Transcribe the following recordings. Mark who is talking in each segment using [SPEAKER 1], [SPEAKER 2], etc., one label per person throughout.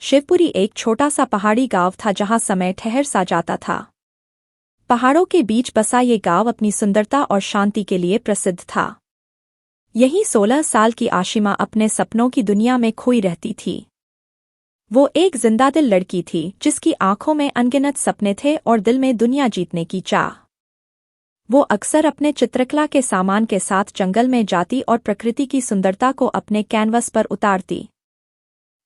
[SPEAKER 1] शिवपुरी एक छोटा सा पहाड़ी गांव था जहां समय ठहर सा जाता था। पहाड़ों के बीच बसा ये गांव अपनी सुंदरता और शांति के लिए प्रसिद्ध था। यहीं 16 साल की आशिमा अपने सपनों की दुनिया में खोई रहती थी। वो एक जिंदादिल लड़की थी जिसकी आंखों में अनगिनत सपने थे और दिल में दुनिया जीतने की चाह। वो अक्सर अपने चित्रकला के सामान के साथ जंगल में जाती और प्रकृति की सुंदरता को अपने कैनवस पर उतारती।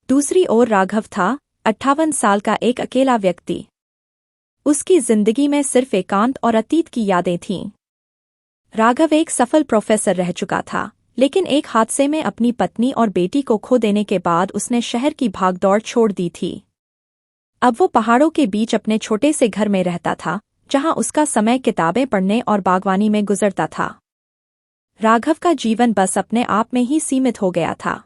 [SPEAKER 1] दूसरी ओर राघव था, 58 साल का एक अकेला व्यक्ति। उसकी जिंदगी में सिर्फ एकांत और अतीत की यादें थीं। राघव एक सफल प्रोफेसर रह चुका था, लेकिन एक हादसे में अपनी पत्नी और बेटी को खो देने के बाद उसने शहर की भागदौड़ छोड़ दी थी। अब वो पहाड़ों के बीच अपने छोटे से घर में रहता था, जहां उसका समय किताबें पढ़ने और बागवानी में गुजरता था। राघव का जीवन बस अपने आप में ही सीमित हो गया था।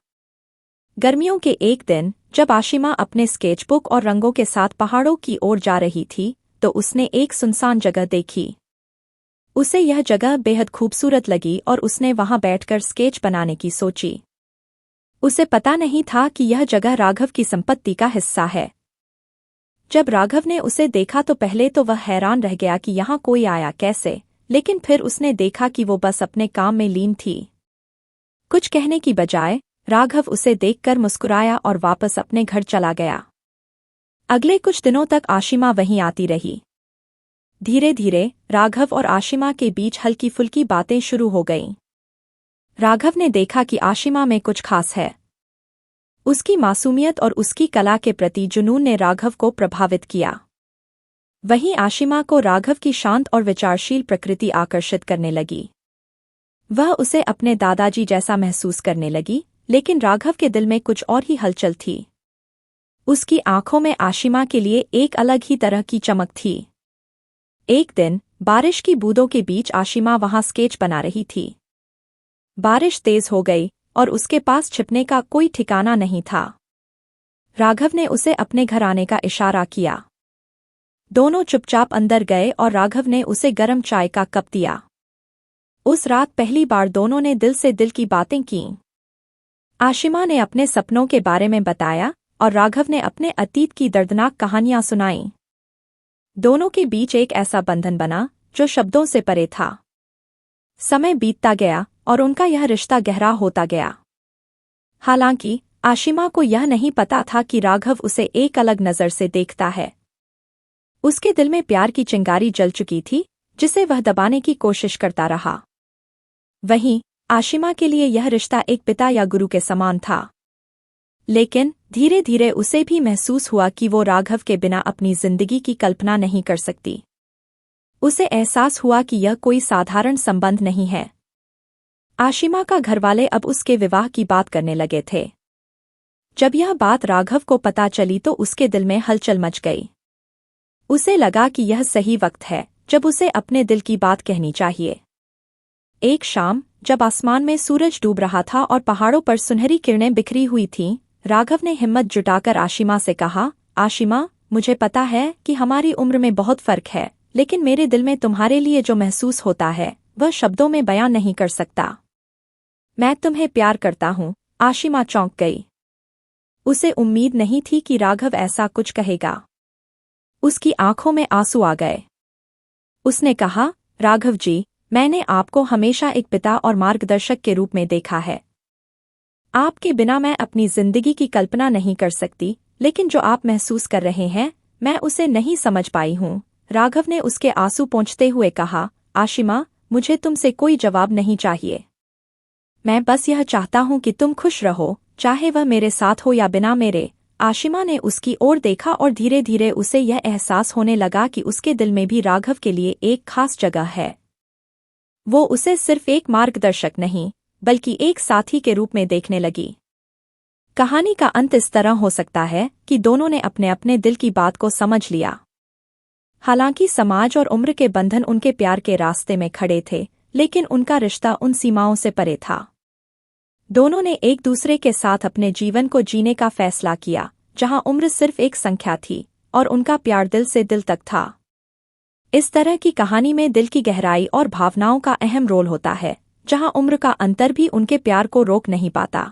[SPEAKER 1] गर्मियों के एक दिन जब आशिमा अपने स्केचबुक और रंगों के साथ पहाड़ों की ओर जा रही थी, तो उसने एक सुनसान जगह देखी। उसे यह जगह बेहद खूबसूरत लगी और उसने वहां बैठकर स्केच बनाने की सोची। उसे पता नहीं था कि यह जगह राघव की संपत्ति का हिस्सा है। जब राघव ने उसे देखा तो पहले तो वह हैरान रह गया कि यहाँ कोई आया कैसे, लेकिन फिर उसने देखा कि वो बस अपने काम में लीन थी। कुछ कहने की बजाय राघव उसे देखकर मुस्कुराया और वापस अपने घर चला गया। अगले कुछ दिनों तक आशिमा वहीं आती रही। धीरे धीरे राघव और आशिमा के बीच हल्की फुल्की बातें शुरू हो गईं। राघव ने देखा कि आशिमा में कुछ खास है। उसकी मासूमियत और उसकी कला के प्रति जुनून ने राघव को प्रभावित किया। वहीं आशिमा को राघव की शांत और विचारशील प्रकृति आकर्षित करने लगी। वह उसे अपने दादाजी जैसा महसूस करने लगी, लेकिन राघव के दिल में कुछ और ही हलचल थी। उसकी आंखों में आशिमा के लिए एक अलग ही तरह की चमक थी। एक दिन बारिश की बूंदों के बीच आशिमा वहां स्केच बना रही थी। बारिश तेज हो गई और उसके पास छिपने का कोई ठिकाना नहीं था। राघव ने उसे अपने घर आने का इशारा किया। दोनों चुपचाप अंदर गए और राघव ने उसे गर्म चाय का कप दिया। उस रात पहली बार दोनों ने दिल से दिल की बातें कीं। आशिमा ने अपने सपनों के बारे में बताया और राघव ने अपने अतीत की दर्दनाक कहानियां सुनाईं। दोनों के बीच एक ऐसा बंधन बना जो शब्दों से परे था। समय बीतता गया और उनका यह रिश्ता गहरा होता गया। हालांकि आशिमा को यह नहीं पता था कि राघव उसे एक अलग नज़र से देखता है। उसके दिल में प्यार की चिंगारी जल चुकी थी, जिसे वह दबाने की कोशिश करता रहा। वहीं आशिमा के लिए यह रिश्ता एक पिता या गुरु के समान था। लेकिन धीरे धीरे उसे भी महसूस हुआ कि वो राघव के बिना अपनी जिंदगी की कल्पना नहीं कर सकती। उसे एहसास हुआ कि यह कोई साधारण संबंध नहीं है। आशिमा का घरवाले अब उसके विवाह की बात करने लगे थे। जब यह बात राघव को पता चली तो उसके दिल में हलचल मच गई। उसे लगा कि यह सही वक्त है जब उसे अपने दिल की बात कहनी चाहिए। एक शाम जब आसमान में सूरज डूब रहा था और पहाड़ों पर सुनहरी किरणें बिखरी हुई थीं, राघव ने हिम्मत जुटाकर आशिमा से कहा, आशिमा, मुझे पता है कि हमारी उम्र में बहुत फर्क है, लेकिन मेरे दिल में तुम्हारे लिए जो महसूस होता है वह शब्दों में बयान नहीं कर सकता। मैं तुम्हें प्यार करता हूँ। आशिमा चौंक गई। उसे उम्मीद नहीं थी कि राघव ऐसा कुछ कहेगा। उसकी आंखों में आंसू आ गए। उसने कहा, राघव जी, मैंने आपको हमेशा एक पिता और मार्गदर्शक के रूप में देखा है। आपके बिना मैं अपनी जिंदगी की कल्पना नहीं कर सकती, लेकिन जो आप महसूस कर रहे हैं, मैं उसे नहीं समझ पाई हूँ। राघव ने उसके आंसू पोंछते हुए कहा, आशिमा, मुझे तुमसे कोई जवाब नहीं चाहिए। मैं बस यह चाहता हूँ कि तुम खुश रहो, चाहे वह मेरे साथ हो या बिना मेरे। आशिमा ने उसकी ओर देखा और धीरे धीरे उसे यह एहसास होने लगा कि उसके दिल में भी राघव के लिए एक खास जगह है। वो उसे सिर्फ एक मार्गदर्शक नहीं, बल्कि एक साथी के रूप में देखने लगी। कहानी का अंत इस तरह हो सकता है कि दोनों ने अपने अपने दिल की बात को समझ लिया। हालांकि समाज और उम्र के बंधन उनके प्यार के रास्ते में खड़े थे, लेकिन उनका रिश्ता उन सीमाओं से परे था। दोनों ने एक दूसरे के साथ अपने जीवन को जीने का फैसला किया, जहां उम्र सिर्फ एक संख्या थी और उनका प्यार दिल से दिल तक था। इस तरह की कहानी में दिल की गहराई और भावनाओं का अहम रोल होता है, जहां उम्र का अंतर भी उनके प्यार को रोक नहीं पाता।